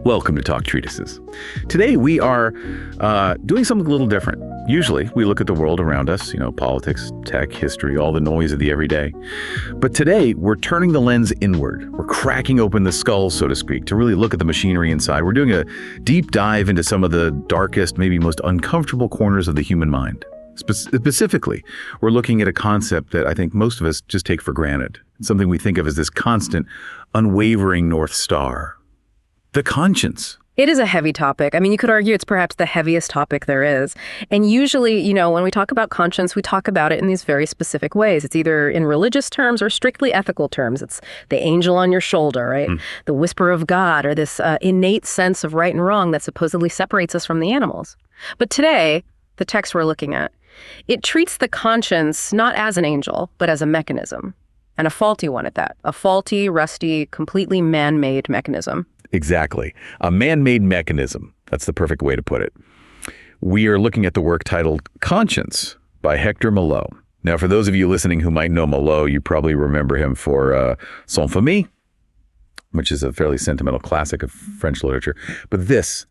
Welcome to Talk Treatises. Today we are doing something a little different. Usually we look at the world around us, politics, tech, history, all the noise of the everyday. But today we're turning the lens inward. We're cracking open the skull, so to speak, to really look at the machinery inside. We're doing a deep dive into some of the darkest, maybe most uncomfortable corners of the human mind. Specifically, we're looking at a concept that I think most of us just take for granted. It's something we think of as this constant, unwavering North Star. The conscience. It is a heavy topic. I mean, you could argue it's perhaps the heaviest topic there is. And usually, when we talk about conscience, we talk about it in these very specific ways. It's either in religious terms or strictly ethical terms. It's the angel on your shoulder, right? The whisper of God, or this innate sense of right and wrong that supposedly separates us from the animals. But today, the text we're looking at, it treats the conscience not as an angel, but as a mechanism. And a faulty one at that. A faulty, rusty, completely man-made mechanism. Exactly. A man-made mechanism. That's the perfect way to put it. We are looking at the work titled Conscience by Hector Malot. Now, for those of you listening who might know Malot, you probably remember him for Sans Famille, which is a fairly sentimental classic of French literature. But this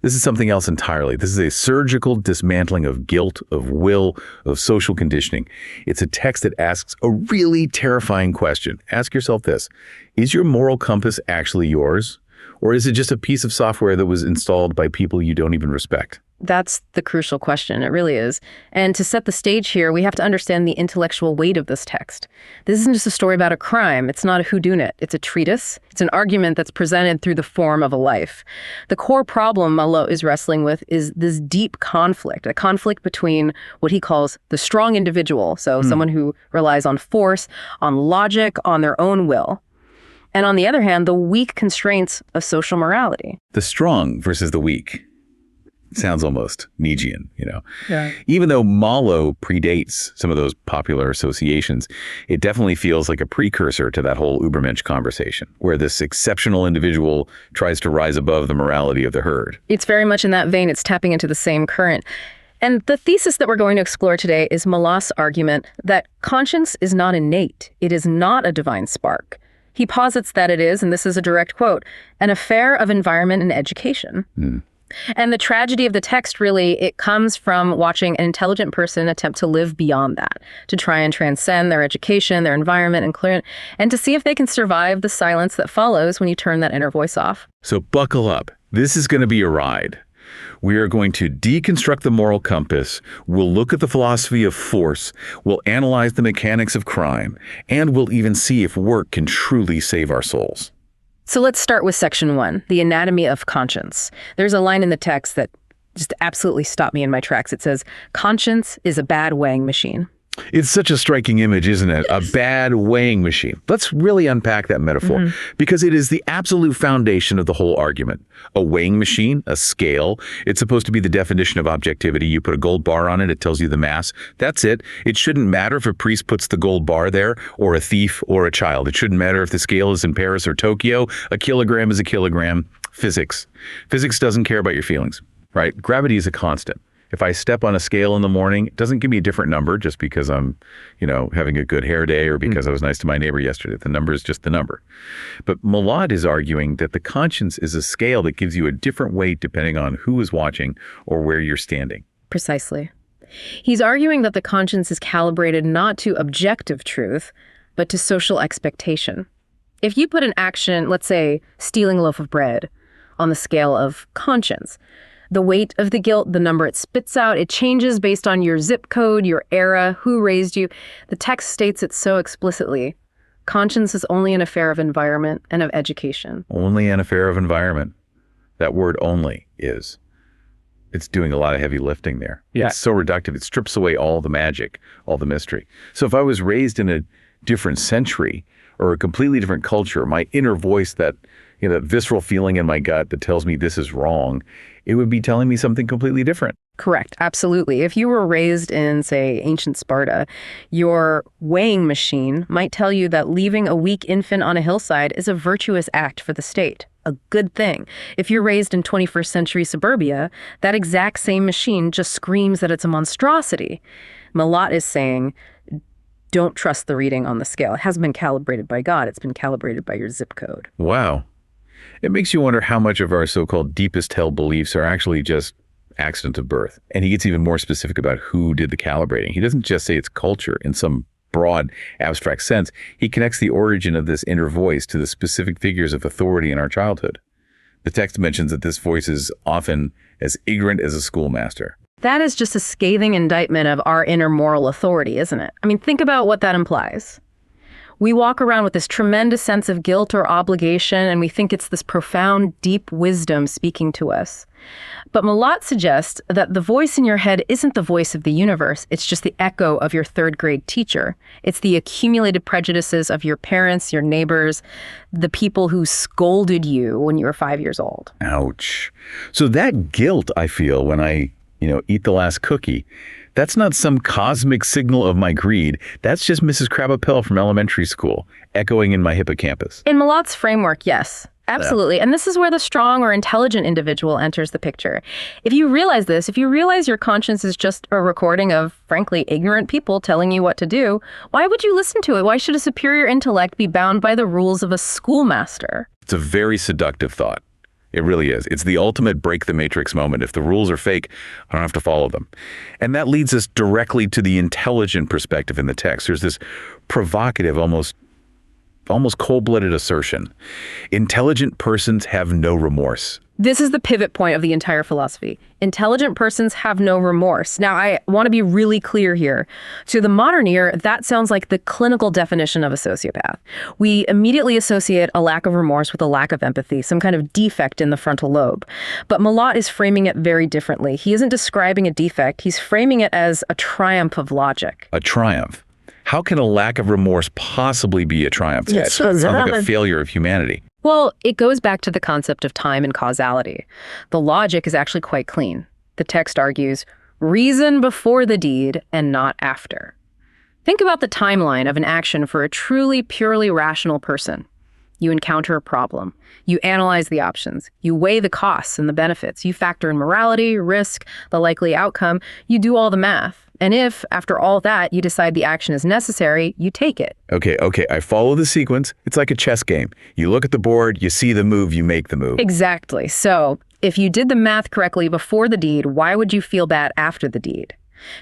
is something else entirely. This is a surgical dismantling of guilt, of will, of social conditioning. It's a text that asks a really terrifying question. Ask yourself this: is your moral compass actually yours? Or is it just a piece of software that was installed by people you don't even respect? That's the crucial question. It really is. And to set the stage here, we have to understand the intellectual weight of this text. This isn't just a story about a crime. It's not a whodunit. It's a treatise. It's an argument that's presented through the form of a life. The core problem Malot is wrestling with is this deep conflict, a conflict between what he calls the strong individual, so someone who relies on force, on logic, on their own will, and on the other hand, the weak constraints of social morality. The strong versus the weak. Sounds almost Nietzschean, Yeah. Even though Malot predates some of those popular associations, it definitely feels like a precursor to that whole Übermensch conversation, where this exceptional individual tries to rise above the morality of the herd. It's very much in that vein. It's tapping into the same current. And the thesis that we're going to explore today is Malot's argument that conscience is not innate. It is not a divine spark. He posits that it is, and this is a direct quote, an affair of environment and education. And the tragedy of the text, really, it comes from watching an intelligent person attempt to live beyond that, to try and transcend their education, their environment, and to see if they can survive the silence that follows when you turn that inner voice off. So buckle up. This is going to be a ride. We are going to deconstruct the moral compass, we'll look at the philosophy of force, we'll analyze the mechanics of crime, and we'll even see if work can truly save our souls. So let's start with section 1, the anatomy of conscience. There's a line in the text that just absolutely stopped me in my tracks. It says, conscience is a bad weighing machine. It's such a striking image, isn't it? A bad weighing machine. Let's really unpack that metaphor, because it is the absolute foundation of the whole argument. A weighing machine, a scale, it's supposed to be the definition of objectivity. You put a gold bar on it, it tells you the mass. That's it. It shouldn't matter if a priest puts the gold bar there, or a thief, or a child. It shouldn't matter if the scale is in Paris or Tokyo. A kilogram is a kilogram. Physics. Physics doesn't care about your feelings, right? Gravity is a constant. If I step on a scale in the morning, it doesn't give me a different number just because I'm, having a good hair day or because I was nice to my neighbor yesterday. The number is just the number. But Malot is arguing that the conscience is a scale that gives you a different weight depending on who is watching or where you're standing. Precisely. He's arguing that the conscience is calibrated not to objective truth, but to social expectation. If you put an action, let's say stealing a loaf of bread, on the scale of conscience, the weight of the guilt, the number it spits out, it changes based on your zip code, your era, who raised you. The text states it so explicitly. Conscience is only an affair of environment and of education. Only an affair of environment. That word only is. It's doing a lot of heavy lifting there. Yeah. It's so reductive. It strips away all the magic, all the mystery. So if I was raised in a different century or a completely different culture, my inner voice, that visceral feeling in my gut that tells me this is wrong, it would be telling me something completely different. Correct. Absolutely. If you were raised in, say, ancient Sparta, your weighing machine might tell you that leaving a weak infant on a hillside is a virtuous act for the state, a good thing. If you're raised in 21st century suburbia, that exact same machine just screams that it's a monstrosity. Malot is saying, don't trust the reading on the scale. It hasn't been calibrated by God. It's been calibrated by your zip code. Wow. It makes you wonder how much of our so-called deepest held beliefs are actually just accident of birth. And he gets even more specific about who did the calibrating. He doesn't just say it's culture in some broad, abstract sense. He connects the origin of this inner voice to the specific figures of authority in our childhood. The text mentions that this voice is often as ignorant as a schoolmaster. That is just a scathing indictment of our inner moral authority, isn't it? I mean, think about what that implies. We walk around with this tremendous sense of guilt or obligation, and we think it's this profound, deep wisdom speaking to us. But Malot suggests that the voice in your head isn't the voice of the universe. It's just the echo of your third-grade teacher. It's the accumulated prejudices of your parents, your neighbors, the people who scolded you when you were 5 years old. Ouch. So that guilt I feel when I, eat the last cookie, that's not some cosmic signal of my greed. That's just Mrs. Crab-Appel from elementary school, echoing in my hippocampus. In Malot's framework, yes. Absolutely. And this is where the strong or intelligent individual enters the picture. If you realize this, if you realize your conscience is just a recording of, frankly, ignorant people telling you what to do, why would you listen to it? Why should a superior intellect be bound by the rules of a schoolmaster? It's a very seductive thought. It really is. It's the ultimate break the matrix moment. If the rules are fake, I don't have to follow them. And that leads us directly to the intelligent perspective in the text. There's this provocative, almost cold-blooded assertion. Intelligent persons have no remorse. This is the pivot point of the entire philosophy. Intelligent persons have no remorse. Now, I want to be really clear here. To the modern ear, that sounds like the clinical definition of a sociopath. We immediately associate a lack of remorse with a lack of empathy, some kind of defect in the frontal lobe. But Malot is framing it very differently. He isn't describing a defect. He's framing it as a triumph of logic. A triumph? How can a lack of remorse possibly be a triumph? It sounds like a failure of humanity. Well, it goes back to the concept of time and causality. The logic is actually quite clean. The text argues, reason before the deed and not after. Think about the timeline of an action for a truly, purely rational person. You encounter a problem. You analyze the options. You weigh the costs and the benefits. You factor in morality, risk, the likely outcome. You do all the math. And if, after all that, you decide the action is necessary, you take it. Okay, I follow the sequence. It's like a chess game. You look at the board, you see the move, you make the move. Exactly. So, if you did the math correctly before the deed, why would you feel bad after the deed?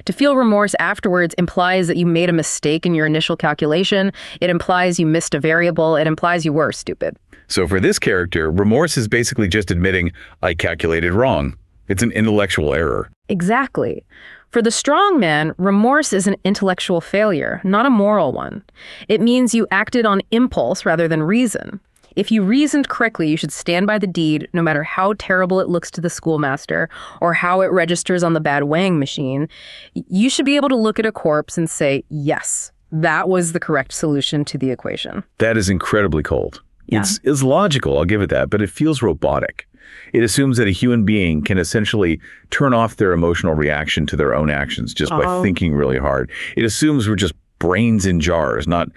To feel remorse afterwards implies that you made a mistake in your initial calculation. It implies you missed a variable. It implies you were stupid. So for this character, remorse is basically just admitting, I calculated wrong. It's an intellectual error. Exactly. For the strong man, remorse is an intellectual failure, not a moral one. It means you acted on impulse rather than reason. If you reasoned correctly, you should stand by the deed, no matter how terrible it looks to the schoolmaster or how it registers on the bad weighing machine. You should be able to look at a corpse and say, yes, that was the correct solution to the equation. That is incredibly cold. Yeah. It's logical, I'll give it that, but it feels robotic. It assumes that a human being can essentially turn off their emotional reaction to their own actions just by thinking really hard. It assumes we're just brains in jars, not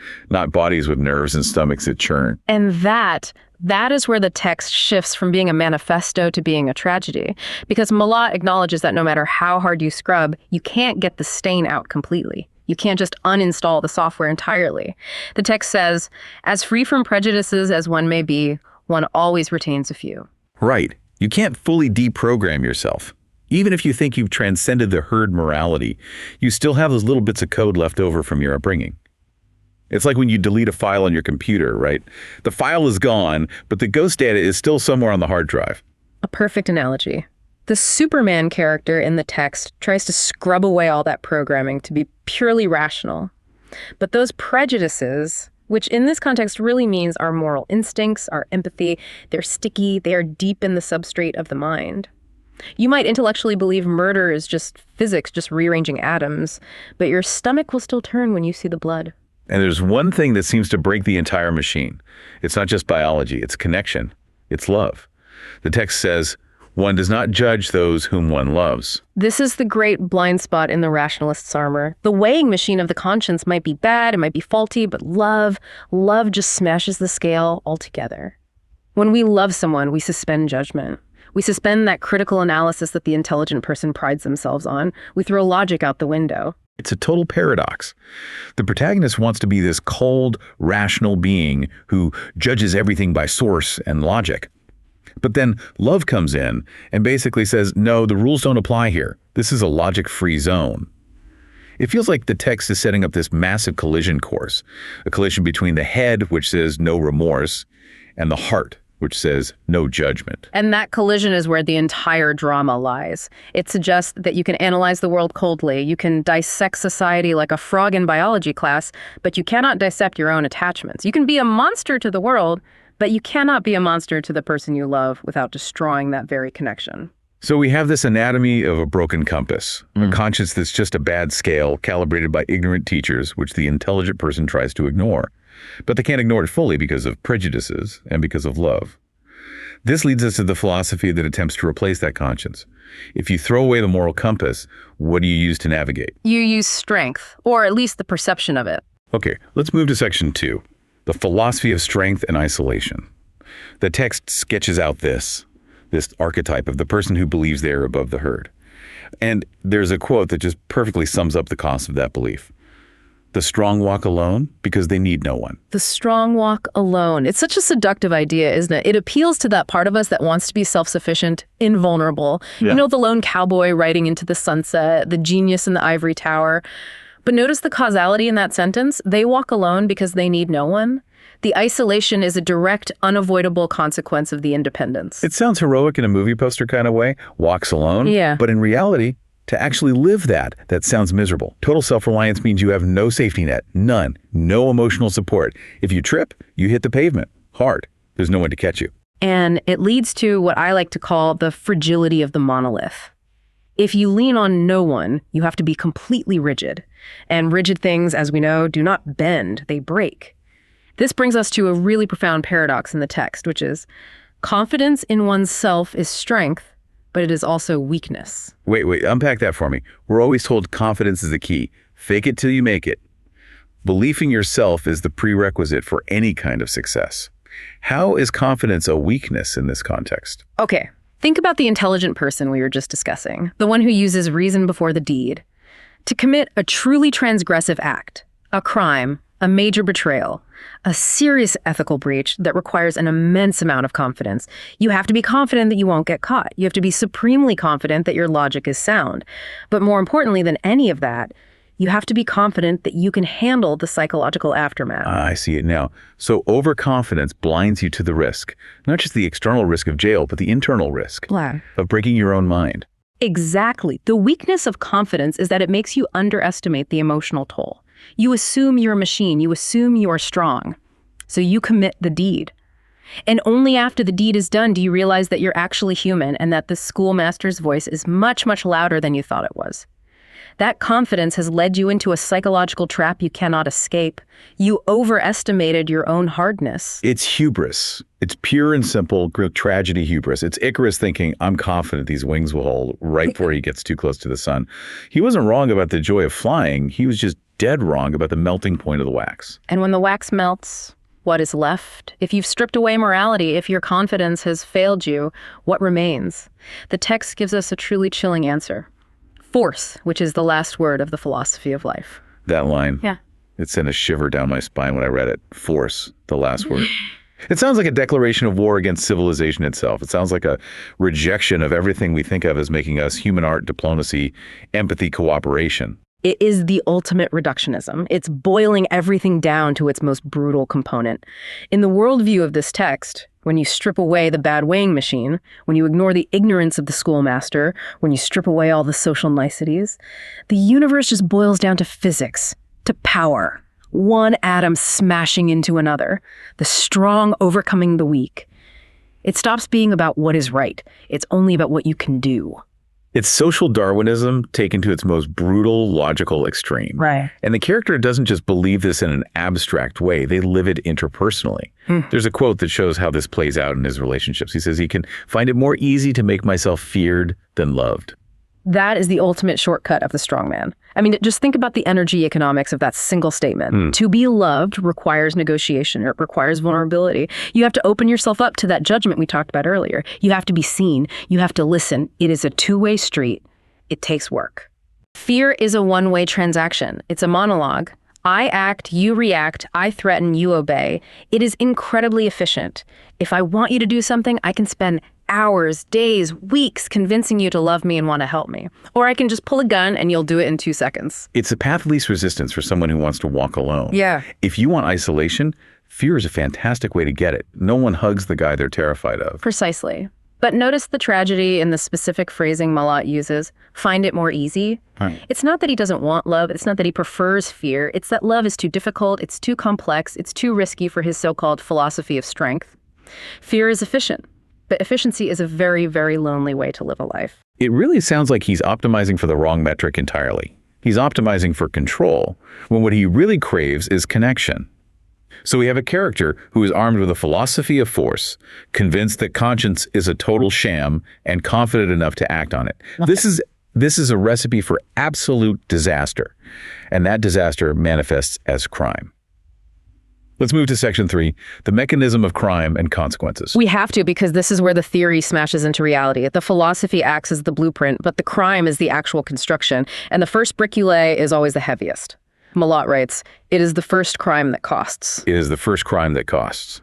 bodies with nerves and stomachs that churn. And that is where the text shifts from being a manifesto to being a tragedy. Because Malot acknowledges that no matter how hard you scrub, you can't get the stain out completely. You can't just uninstall the software entirely. The text says, as free from prejudices as one may be, one always retains a few. Right. You can't fully deprogram yourself. Even if you think you've transcended the herd morality, you still have those little bits of code left over from your upbringing. It's like when you delete a file on your computer, right? The file is gone, but the ghost data is still somewhere on the hard drive. A perfect analogy. The Superman character in the text tries to scrub away all that programming to be purely rational. But those prejudices, which in this context really means our moral instincts, our empathy, they're sticky, they are deep in the substrate of the mind. You might intellectually believe murder is just physics, just rearranging atoms, but your stomach will still turn when you see the blood. And there's one thing that seems to break the entire machine. It's not just biology, it's connection, it's love. The text says, one does not judge those whom one loves. This is the great blind spot in the rationalist's armor. The weighing machine of the conscience might be bad, it might be faulty, but love just smashes the scale altogether. When we love someone, we suspend judgment. We suspend that critical analysis that the intelligent person prides themselves on. We throw logic out the window. It's a total paradox. The protagonist wants to be this cold, rational being who judges everything by source and logic. But then love comes in and basically says, no, the rules don't apply here. This is a logic-free zone. It feels like the text is setting up this massive collision course, a collision between the head, which says no remorse, and the heart, which says no judgment. And that collision is where the entire drama lies. It suggests that you can analyze the world coldly, you can dissect society like a frog in biology class, but you cannot dissect your own attachments. You can be a monster to the world, but you cannot be a monster to the person you love without destroying that very connection. So we have this anatomy of a broken compass, a conscience that's just a bad scale calibrated by ignorant teachers, which the intelligent person tries to ignore. But they can't ignore it fully because of prejudices and because of love. This leads us to the philosophy that attempts to replace that conscience. If you throw away the moral compass, what do you use to navigate? You use strength, or at least the perception of it. Okay, let's move to section 2, the philosophy of strength and isolation. The text sketches out this archetype of the person who believes they are above the herd. And there's a quote that just perfectly sums up the cost of that belief. The strong walk alone because they need no one. The strong walk alone. It's such a seductive idea, isn't it? It appeals to that part of us that wants to be self-sufficient, invulnerable. Yeah. You know, the lone cowboy riding into the sunset, the genius in the ivory tower. But notice the causality in that sentence. They walk alone because they need no one. The isolation is a direct, unavoidable consequence of the independence. It sounds heroic in a movie poster kind of way, walks alone. Yeah. But in reality, to actually live that sounds miserable. Total self-reliance means you have no safety net, none, no emotional support. If you trip, you hit the pavement, hard. There's no one to catch you. And it leads to what I like to call the fragility of the monolith. If you lean on no one, you have to be completely rigid. And rigid things, as we know, do not bend, they break. This brings us to a really profound paradox in the text, which is confidence in oneself is strength, but it is also weakness. Wait, unpack that for me. We're always told confidence is the key. Fake it till you make it. Belief in yourself is the prerequisite for any kind of success. How is confidence a weakness in this context? Okay, think about the intelligent person we were just discussing, the one who uses reason before the deed. To commit a truly transgressive act, a crime, a major betrayal, a serious ethical breach that requires an immense amount of confidence. You have to be confident that you won't get caught. You have to be supremely confident that your logic is sound. But more importantly than any of that, you have to be confident that you can handle the psychological aftermath. I see it now. So overconfidence blinds you to the risk, not just the external risk of jail, but the internal risk of breaking your own mind. Exactly. The weakness of confidence is that it makes you underestimate the emotional toll. You assume you're a machine. You assume you're strong. So you commit the deed. And only after the deed is done do you realize that you're actually human and that the schoolmaster's voice is much, much louder than you thought it was. That confidence has led you into a psychological trap you cannot escape. You overestimated your own hardness. It's hubris. It's pure and simple tragedy hubris. It's Icarus thinking, I'm confident these wings will hold right before he gets too close to the sun. He wasn't wrong about the joy of flying. He was just dead wrong about the melting point of the wax. And when the wax melts, what is left? If you've stripped away morality, if your confidence has failed you, what remains? The text gives us a truly chilling answer. Force, which is the last word of the philosophy of life. That line. Yeah. It sent a shiver down my spine when I read it. Force, the last word. It sounds like a declaration of war against civilization itself. It sounds like a rejection of everything we think of as making us human art, diplomacy, empathy, cooperation. It is the ultimate reductionism. It's boiling everything down to its most brutal component. In the worldview of this text, when you strip away the bad weighing machine, when you ignore the ignorance of the schoolmaster, when you strip away all the social niceties, the universe just boils down to physics, to power. One atom smashing into another, the strong overcoming the weak. It stops being about what is right. It's only about what you can do. It's social Darwinism taken to its most brutal, logical extreme. Right. And the character doesn't just believe this in an abstract way. They live it interpersonally. There's a quote that shows how this plays out in his relationships. He says, he can find it more easy to make myself feared than loved. That is the ultimate shortcut of the strongman. I mean, just think about the energy economics of that single statement. To be loved requires negotiation. It requires vulnerability. You have to open yourself up to that judgment we talked about earlier. You have to be seen. You have to listen. It is a two-way street. It takes work. Fear is a one-way transaction. It's a monologue. I act, you react, I threaten, you obey. It is incredibly efficient. If I want you to do something, I can spend hours, days, weeks convincing you to love me and want to help me. Or I can just pull a gun and you'll do it in 2 seconds. It's a path of least resistance for someone who wants to walk alone. Yeah. If you want isolation, fear is a fantastic way to get it. No one hugs the guy they're terrified of. Precisely. But notice the tragedy in the specific phrasing Malot uses, find it more easy. Right. It's not that he doesn't want love, it's not that he prefers fear, it's that love is too difficult, it's too complex, it's too risky for his so-called philosophy of strength. Fear is efficient, but efficiency is a very, very lonely way to live a life. It really sounds like he's optimizing for the wrong metric entirely. He's optimizing for control, when what he really craves is connection. So we have a character who is armed with a philosophy of force, convinced that conscience is a total sham, and confident enough to act on it. This is a recipe for absolute disaster, and that disaster manifests as crime. Let's move to section 3, the mechanism of crime and consequences. We have to, because this is where the theory smashes into reality. The philosophy acts as the blueprint, but the crime is the actual construction, and the first brick you lay is always the heaviest. Malot writes, it is the first crime that costs. It is the first crime that costs.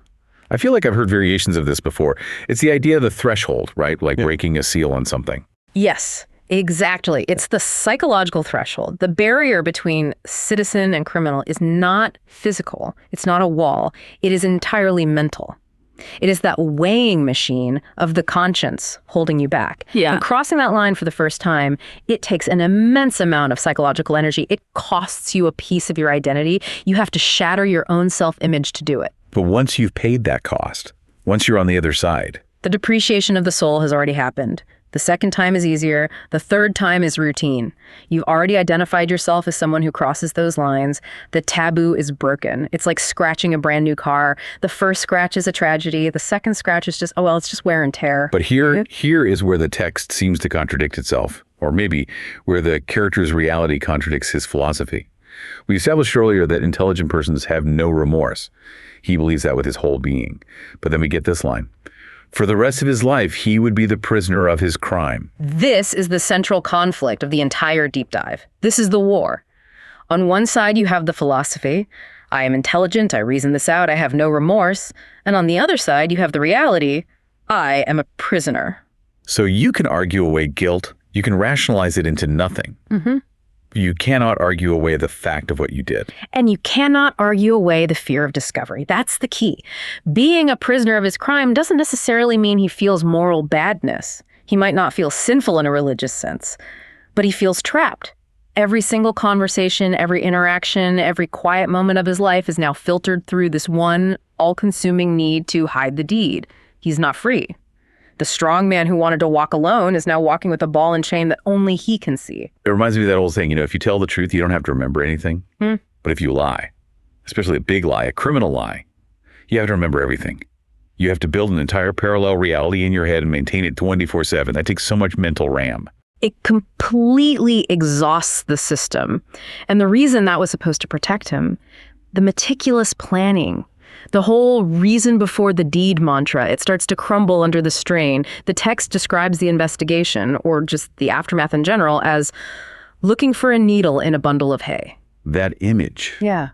I feel like I've heard variations of this before. It's the idea of the threshold, right? Like breaking a seal on something. Yes, exactly. It's the psychological threshold. The barrier between citizen and criminal is not physical. It's not a wall. It is entirely mental. It is that weighing machine of the conscience holding you back. Yeah. And crossing that line for the first time, it takes an immense amount of psychological energy. It costs you a piece of your identity. You have to shatter your own self-image to do it. But once you've paid that cost, once you're on the other side, the depreciation of the soul has already happened. The second time is easier. The third time is routine. You've already identified yourself as someone who crosses those lines. The taboo is broken. It's like scratching a brand new car. The first scratch is a tragedy. The second scratch is just, oh, well, it's just wear and tear. But here is where the text seems to contradict itself, or maybe where the character's reality contradicts his philosophy. We established earlier that intelligent persons have no remorse. He believes that with his whole being. But then we get this line. For the rest of his life, he would be the prisoner of his crime. This is the central conflict of the entire deep dive. This is the war. On one side, you have the philosophy. I am intelligent, I reason this out, I have no remorse. And on the other side, you have the reality. I am a prisoner. So you can argue away guilt. You can rationalize it into nothing. Mm-hmm. You cannot argue away the fact of what you did. And you cannot argue away the fear of discovery. That's the key. Being a prisoner of his crime doesn't necessarily mean he feels moral badness. He might not feel sinful in a religious sense, but he feels trapped. Every single conversation, every interaction, every quiet moment of his life is now filtered through this one all-consuming need to hide the deed. He's not free. The strong man who wanted to walk alone is now walking with a ball and chain that only he can see. It reminds me of that old saying, if you tell the truth, you don't have to remember anything. But if you lie, especially a big lie, a criminal lie, you have to remember everything. You have to build an entire parallel reality in your head and maintain it 24/7. That takes so much mental RAM. It completely exhausts the system. And the reason that was supposed to protect him, the meticulous planning, the whole reason before the deed mantra, it starts to crumble under the strain. The text describes the investigation, or just the aftermath in general, as looking for a needle in a bundle of hay. That image. Yeah.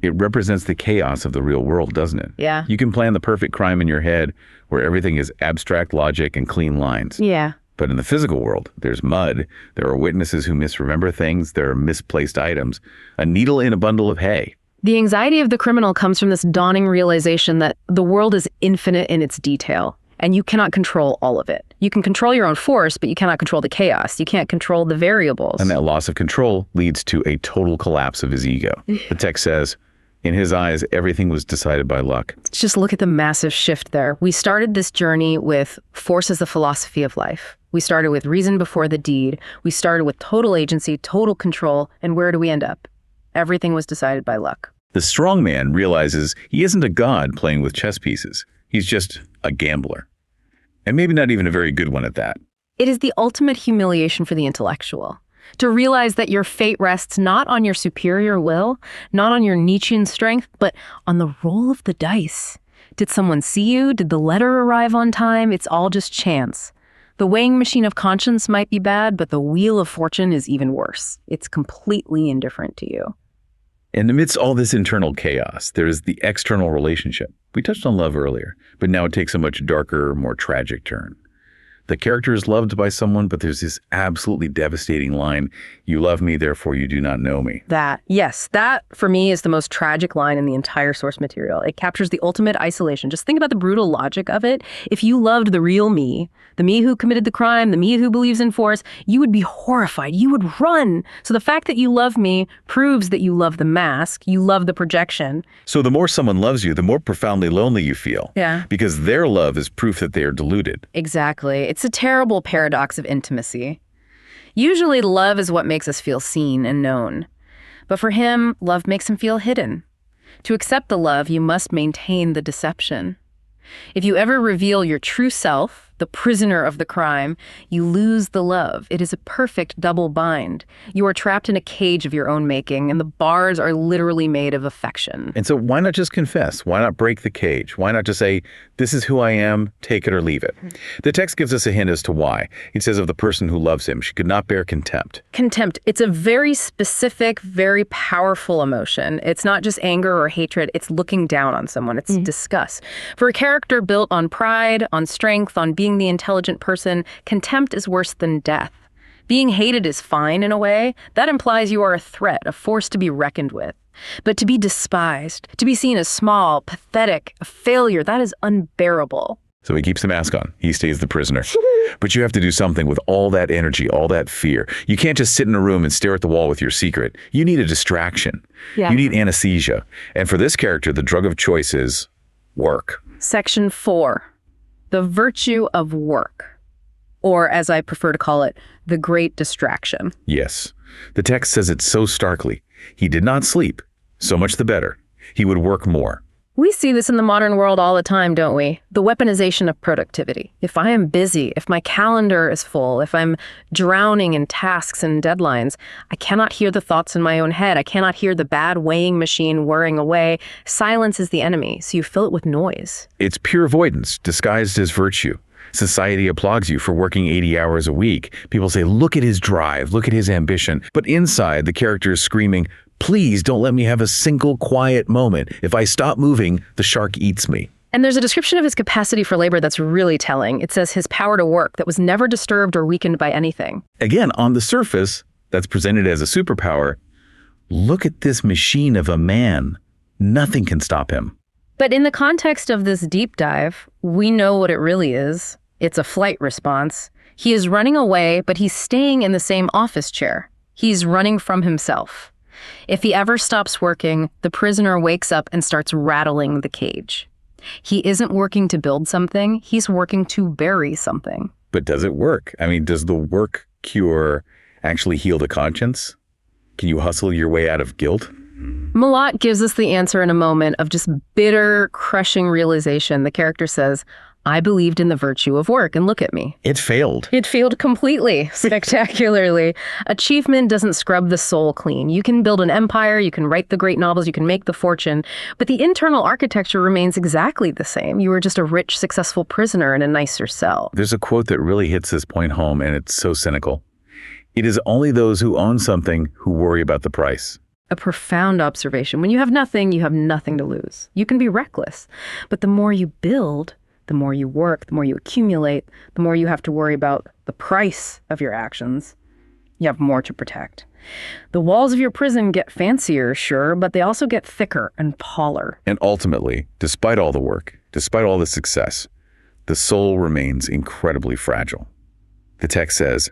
It represents the chaos of the real world, doesn't it? Yeah. You can plan the perfect crime in your head where everything is abstract logic and clean lines. Yeah. But in the physical world, there's mud, there are witnesses who misremember things, there are misplaced items, a needle in a bundle of hay. The anxiety of the criminal comes from this dawning realization that the world is infinite in its detail, and you cannot control all of it. You can control your own force, but you cannot control the chaos. You can't control the variables. And that loss of control leads to a total collapse of his ego. The text says, in his eyes, everything was decided by luck. Just look at the massive shift there. We started this journey with force as the philosophy of life. We started with reason before the deed. We started with total agency, total control, and where do we end up? Everything was decided by luck. The strong man realizes he isn't a god playing with chess pieces. He's just a gambler. And maybe not even a very good one at that. It is the ultimate humiliation for the intellectual. To realize that your fate rests not on your superior will, not on your Nietzschean strength, but on the roll of the dice. Did someone see you? Did the letter arrive on time? It's all just chance. The weighing machine of conscience might be bad, but the wheel of fortune is even worse. It's completely indifferent to you. And amidst all this internal chaos, there's the external relationship. We touched on love earlier, but now it takes a much darker, more tragic turn. The character is loved by someone, but there's this absolutely devastating line, "You love me, therefore you do not know me." That for me is the most tragic line in the entire source material. It captures the ultimate isolation. Just think about the brutal logic of it. If you loved the real me, the me who committed the crime, the me who believes in force, you would be horrified. You would run. So the fact that you love me proves that you love the mask, you love the projection. So the more someone loves you, the more profoundly lonely you feel. Yeah. Because their love is proof that they are deluded. Exactly. It's a terrible paradox of intimacy. Usually love is what makes us feel seen and known. But for him, love makes him feel hidden. To accept the love, you must maintain the deception. If you ever reveal your true self, the prisoner of the crime, you lose the love. It is a perfect double bind. You are trapped in a cage of your own making, and the bars are literally made of affection. And so why not just confess? Why not break the cage? Why not just say, "This is who I am, take it or leave it"? The text gives us a hint as to why. It says of the person who loves him, she could not bear contempt. Contempt. It's a very specific, very powerful emotion. It's not just anger or hatred. It's looking down on someone. It's disgust. For a character built on pride, on strength, on being the intelligent person, contempt is worse than death. Being hated is fine in a way. That implies you are a threat, a force to be reckoned with. But to be despised, to be seen as small, pathetic, a failure, that is unbearable. So he keeps the mask on. He stays the prisoner. But you have to do something with all that energy, all that fear. You can't just sit in a room and stare at the wall with your secret. You need a distraction. Yeah. You need anesthesia. And for this character, the drug of choice is work. Section 4. The virtue of work, or as I prefer to call it, the great distraction. Yes. The text says it so starkly. He did not sleep. So much the better. He would work more. We see this in the modern world all the time, don't we? The weaponization of productivity. If I am busy, if my calendar is full, if I'm drowning in tasks and deadlines, I cannot hear the thoughts in my own head. I cannot hear the bad weighing machine whirring away. Silence is the enemy, so you fill it with noise. It's pure avoidance disguised as virtue. Society applauds you for working 80 hours a week. People say, look at his drive, look at his ambition. But inside, the character is screaming, "Please don't let me have a single quiet moment. If I stop moving, the shark eats me." And there's a description of his capacity for labor that's really telling. It says his power to work that was never disturbed or weakened by anything. Again, on the surface, that's presented as a superpower. Look at this machine of a man. Nothing can stop him. But in the context of this deep dive, we know what it really is. It's a flight response. He is running away, but he's staying in the same office chair. He's running from himself. If he ever stops working, the prisoner wakes up and starts rattling the cage. He isn't working to build something, he's working to bury something. But does it work? I mean, does the work cure actually heal the conscience? Can you hustle your way out of guilt? Malot gives us the answer in a moment of just bitter, crushing realization. The character says, "I believed in the virtue of work, and look at me." It failed. It failed completely, spectacularly. Achievement doesn't scrub the soul clean. You can build an empire, you can write the great novels, you can make the fortune, but the internal architecture remains exactly the same. You are just a rich, successful prisoner in a nicer cell. There's a quote that really hits this point home, and it's so cynical. It is only those who own something who worry about the price. A profound observation. When you have nothing to lose. You can be reckless, but the more you build, the more you work, the more you accumulate, the more you have to worry about the price of your actions. You have more to protect. The walls of your prison get fancier, sure, but they also get thicker and taller. And ultimately, despite all the work, despite all the success, the soul remains incredibly fragile. The text says,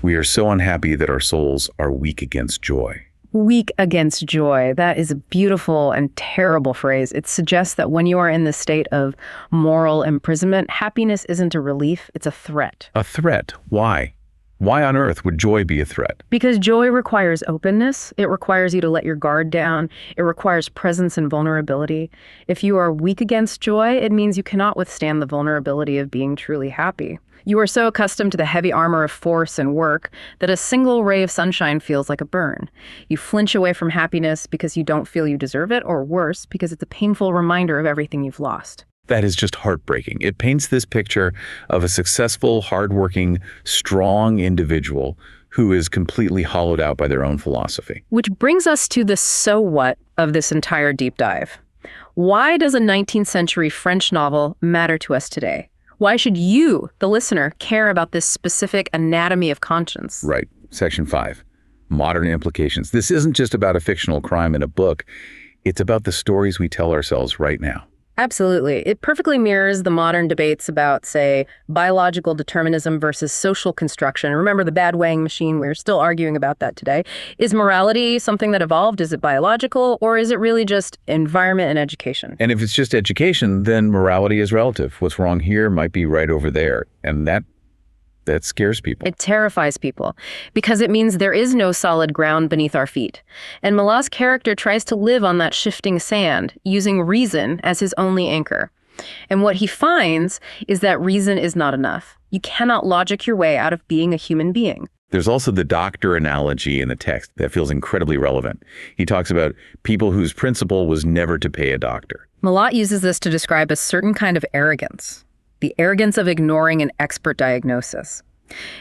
"We are so unhappy that our souls are weak against joy." Weak against joy. That is a beautiful and terrible phrase. It suggests that when you are in the state of moral imprisonment, happiness isn't a relief, it's a threat. A threat? Why? Why on earth would joy be a threat? Because joy requires openness. It requires you to let your guard down. It requires presence and vulnerability. If you are weak against joy, it means you cannot withstand the vulnerability of being truly happy. You are so accustomed to the heavy armor of force and work that a single ray of sunshine feels like a burn. You flinch away from happiness because you don't feel you deserve it, or worse, because it's a painful reminder of everything you've lost. That is just heartbreaking. It paints this picture of a successful, hardworking, strong individual who is completely hollowed out by their own philosophy. Which brings us to the so what of this entire deep dive. Why does a 19th century French novel matter to us today? Why should you, the listener, care about this specific anatomy of conscience? Right. Section 5. Modern implications. This isn't just about a fictional crime in a book. It's about the stories we tell ourselves right now. Absolutely. It perfectly mirrors the modern debates about, say, biological determinism versus social construction. Remember the bad weighing machine? We're still arguing about that today. Is morality something that evolved? Is it biological? Or is it really just environment and education? And if it's just education, then morality is relative. What's wrong here might be right over there. And that scares people. It terrifies people because it means there is no solid ground beneath our feet. And Malot's character tries to live on that shifting sand, using reason as his only anchor. And what he finds is that reason is not enough. You cannot logic your way out of being a human being. There's also the doctor analogy in the text that feels incredibly relevant. He talks about people whose principle was never to pay a doctor. Malot uses this to describe a certain kind of arrogance. The arrogance of ignoring an expert diagnosis.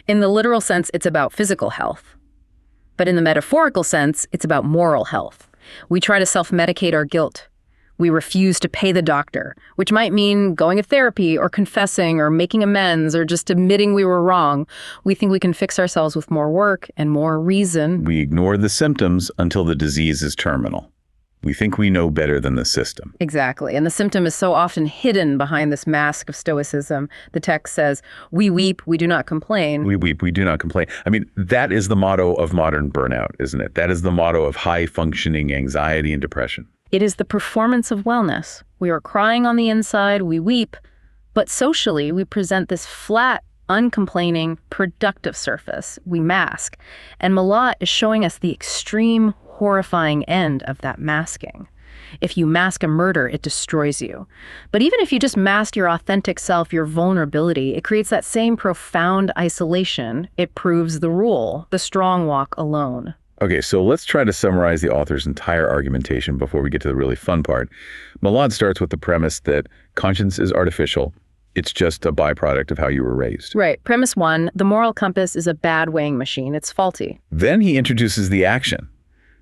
In the literal sense, it's about physical health. But in the metaphorical sense, it's about moral health. We try to self-medicate our guilt. We refuse to pay the doctor, which might mean going to therapy or confessing or making amends or just admitting we were wrong. We think we can fix ourselves with more work and more reason. We ignore the symptoms until the disease is terminal. We think we know better than the system. Exactly. And the symptom is so often hidden behind this mask of stoicism. The text says, we weep, we do not complain. We weep, we do not complain. I mean, that is the motto of modern burnout, isn't it? That is the motto of high-functioning anxiety and depression. It is the performance of wellness. We are crying on the inside, we weep, but socially we present this flat, uncomplaining, productive surface. We mask. And Malot is showing us the extreme, horrifying end of that masking. If you mask a murder, it destroys you. But even if you just mask your authentic self, your vulnerability, it creates that same profound isolation. It proves the rule, the strong walk alone. Okay, so let's try to summarize the author's entire argumentation before we get to the really fun part. Malot starts with the premise that conscience is artificial. It's just a byproduct of how you were raised. Right. Premise 1, the moral compass is a bad weighing machine. It's faulty. Then he introduces the action.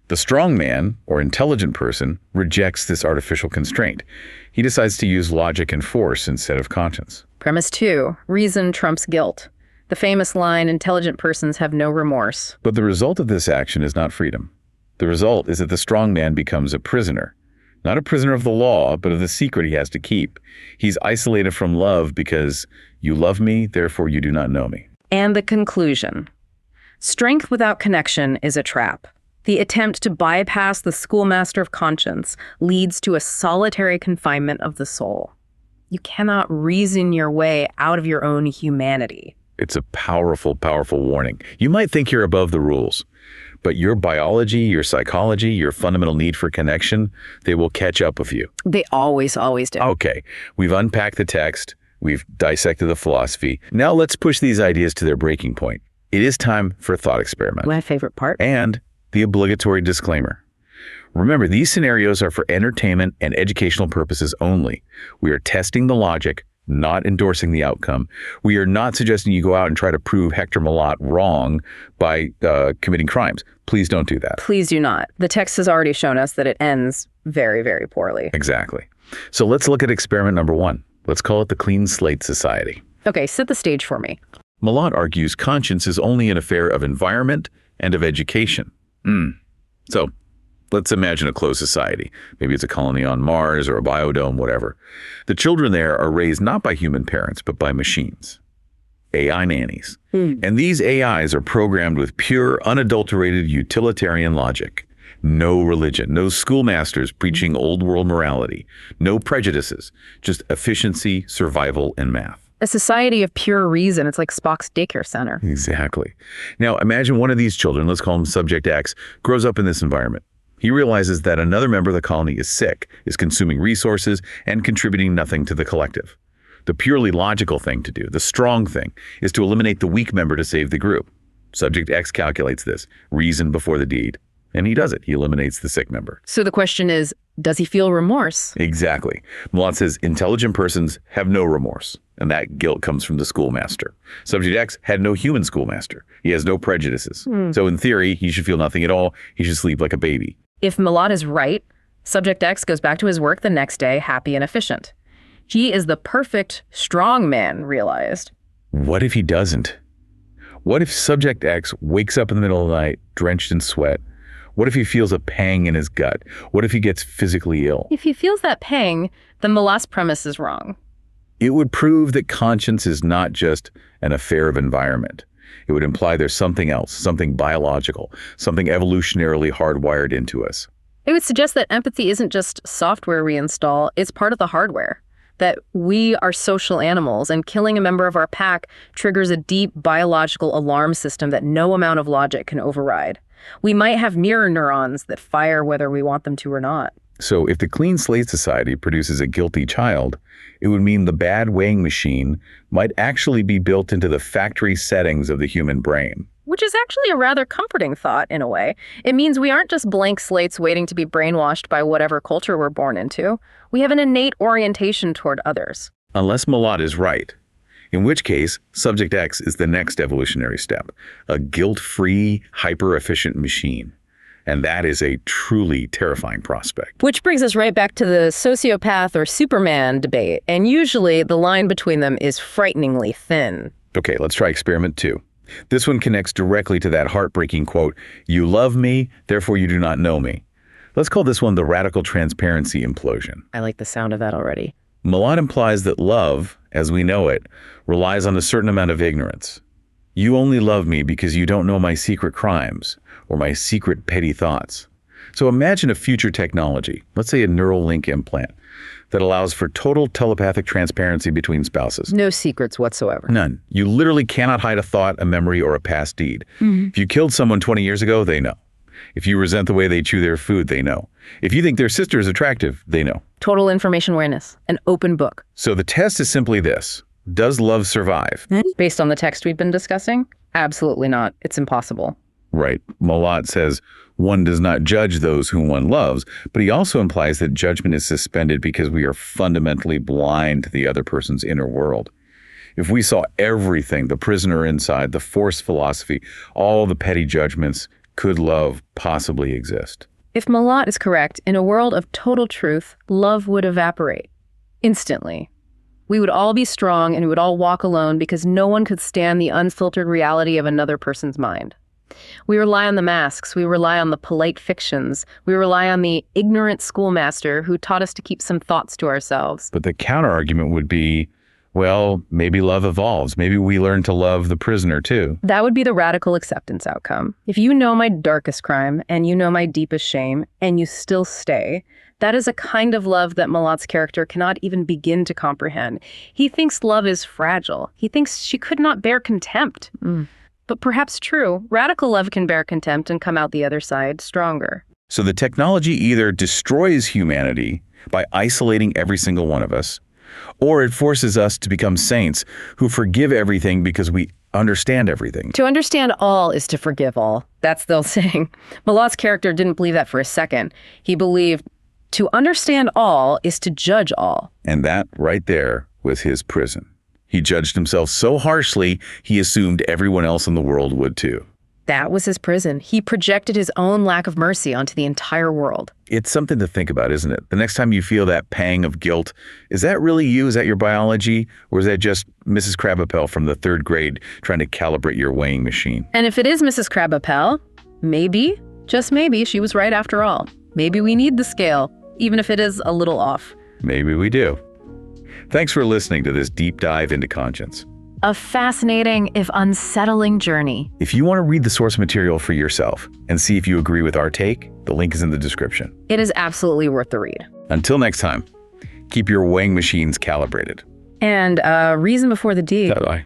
The strong man, or intelligent person, rejects this artificial constraint. He decides to use logic and force instead of conscience. Premise 2, reason trumps guilt. The famous line, intelligent persons have no remorse. But the result of this action is not freedom. The result is that the strong man becomes a prisoner. Not a prisoner of the law, but of the secret he has to keep. He's isolated from love because you love me, therefore you do not know me. And the conclusion. Strength without connection is a trap. The attempt to bypass the schoolmaster of conscience leads to a solitary confinement of the soul. You cannot reason your way out of your own humanity. It's a powerful, powerful warning. You might think you're above the rules, but your biology, your psychology, your fundamental need for connection, they will catch up with you. They always do. Okay, we've unpacked the text, we've dissected the philosophy. Now let's push these ideas to their breaking point. It is time for a thought experiment. My favorite part. And the obligatory disclaimer. Remember, these scenarios are for entertainment and educational purposes only. We are testing the logic, not endorsing the outcome. We are not suggesting you go out and try to prove Hector Malot wrong by committing crimes. Please don't do that. Please do not. The text has already shown us that it ends very, very poorly. Exactly. So let's look at experiment number 1. Let's call it the Clean Slate Society. Okay, set the stage for me. Malot argues conscience is only an affair of environment and of education. So let's imagine a closed society. Maybe it's a colony on Mars or a biodome, whatever. The children there are raised not by human parents, but by machines. AI nannies. And these AIs are programmed with pure, unadulterated utilitarian logic. No religion, no schoolmasters preaching old world morality, no prejudices, just efficiency, survival, and math. A society of pure reason. It's like Spock's daycare center. Exactly. Now imagine one of these children, let's call him Subject X, grows up in this environment. He realizes that another member of the colony is sick, is consuming resources, and contributing nothing to the collective. The purely logical thing to do, the strong thing, is to eliminate the weak member to save the group. Subject X calculates this. Reason before the deed. And he does it. He eliminates the sick member. So the question is, does he feel remorse? Exactly. Malot says intelligent persons have no remorse, and that guilt comes from the schoolmaster. Subject X had no human schoolmaster. He has no prejudices. So in theory, he should feel nothing at all. He should sleep like a baby. If Malot is right, Subject X goes back to his work the next day, happy and efficient. He is the perfect strong man realized. What if he doesn't? What if Subject X wakes up in the middle of the night, drenched in sweat? What if he feels a pang in his gut? What if he gets physically ill? If he feels that pang, then Malot's premise is wrong. It would prove that conscience is not just an affair of environment. It would imply there's something else, something biological, something evolutionarily hardwired into us. It would suggest that empathy isn't just software we install, it's part of the hardware. That we are social animals, and killing a member of our pack triggers a deep biological alarm system that no amount of logic can override. We might have mirror neurons that fire whether we want them to or not. So if the clean slate society produces a guilty child, it would mean the bad weighing machine might actually be built into the factory settings of the human brain. Which is actually a rather comforting thought, in a way. It means we aren't just blank slates waiting to be brainwashed by whatever culture we're born into. We have an innate orientation toward others. Unless Malot is right. In which case, Subject X is the next evolutionary step, a guilt-free, hyper-efficient machine. And that is a truly terrifying prospect. Which brings us right back to the sociopath or Superman debate, and usually the line between them is frighteningly thin. Okay, let's try experiment 2. This one connects directly to that heartbreaking quote, "You love me, therefore you do not know me." Let's call this one the radical transparency implosion. I like the sound of that already. Malot implies that love, as we know it, relies on a certain amount of ignorance. You only love me because you don't know my secret crimes or my secret petty thoughts. So imagine a future technology, let's say a neural link implant, that allows for total telepathic transparency between spouses. No secrets whatsoever. None. You literally cannot hide a thought, a memory, or a past deed. If you killed someone 20 years ago, they know. If you resent the way they chew their food, they know. If you think their sister is attractive, they know. Total information awareness, an open book. So the test is simply this. Does love survive? Based on the text we've been discussing? Absolutely not. It's impossible. Right. Malot says one does not judge those whom one loves, but he also implies that judgment is suspended because we are fundamentally blind to the other person's inner world. If we saw everything, the prisoner inside, the forced philosophy, all the petty judgments, could love possibly exist? If Malot is correct, in a world of total truth, love would evaporate. Instantly. We would all be strong and we would all walk alone because no one could stand the unfiltered reality of another person's mind. We rely on the masks, we rely on the polite fictions, we rely on the ignorant schoolmaster who taught us to keep some thoughts to ourselves. But the counter-argument would be, well, maybe love evolves. Maybe we learn to love the prisoner too. That would be the radical acceptance outcome. If you know my darkest crime and you know my deepest shame and you still stay, that is a kind of love that Malot's character cannot even begin to comprehend. He thinks love is fragile. He thinks she could not bear contempt. But perhaps true, radical love can bear contempt and come out the other side stronger. So the technology either destroys humanity by isolating every single one of us, or it forces us to become saints who forgive everything because we understand everything. To understand all is to forgive all. That's the old saying. Malot's character didn't believe that for a second. He believed to understand all is to judge all. And that right there was his prison. He judged himself so harshly, he assumed everyone else in the world would too. That was his prison. He projected his own lack of mercy onto the entire world. It's something to think about, isn't it? The next time you feel that pang of guilt, is that really you? Is that your biology? Or is that just Mrs. Krabappel from the 3rd grade trying to calibrate your weighing machine? And if it is Mrs. Krabappel, maybe, just maybe, she was right after all. Maybe we need the scale, even if it is a little off. Maybe we do. Thanks for listening to this deep dive into conscience. A fascinating, if unsettling journey. If you want to read the source material for yourself and see if you agree with our take, the link is in the description. It is absolutely worth the read. Until next time, keep your weighing machines calibrated. And reason before the D. Bye-bye.